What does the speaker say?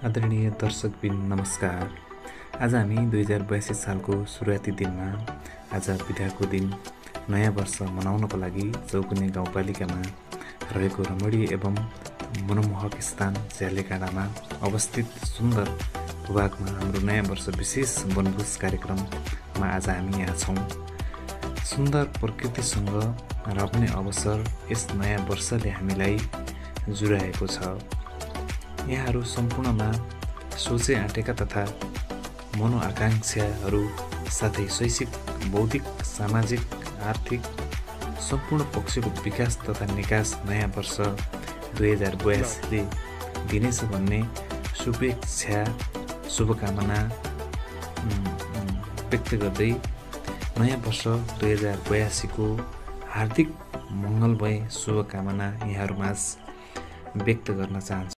आदरणीय दर्शकबिन नमस्कार। आज हामी 2082 सालको सुरुवाती दिनमा आज बिदाको दिन नयाँ वर्ष मनाउनको लागि चौकुने गाउँपालिकामा रहेको रमणीय एवं मनमोहक स्थान झ्यालेकाँडामा अवस्थित सुन्दर भूभागमा हाम्रो नयाँ वर्ष विशेष वनभोज कार्यक्रममा आज हामी यहाँ छौँ। सुन्दर प्रकृतिसँग रप्ने अवसर यस नयाँ वर्षले हामीलाई जुराएको छ। यहाँहरू सम्पूर्णमा सोचे आँटेका तथा मनोआकांक्षाहरू साथै शैक्षिक, बौद्धिक, सामाजिक, आर्थिक सम्पूर्ण पक्षको विकास तथा निकास नयाँ वर्ष 2082ले दिनेछ भन्ने शुभेच्छा शुभकामना व्यक्त गर्दै नयाँ वर्ष 2082को हार्दिक मङ्गलमय शुभकामना यहाँहरूमाझ व्यक्त गर्न चाहन्छु।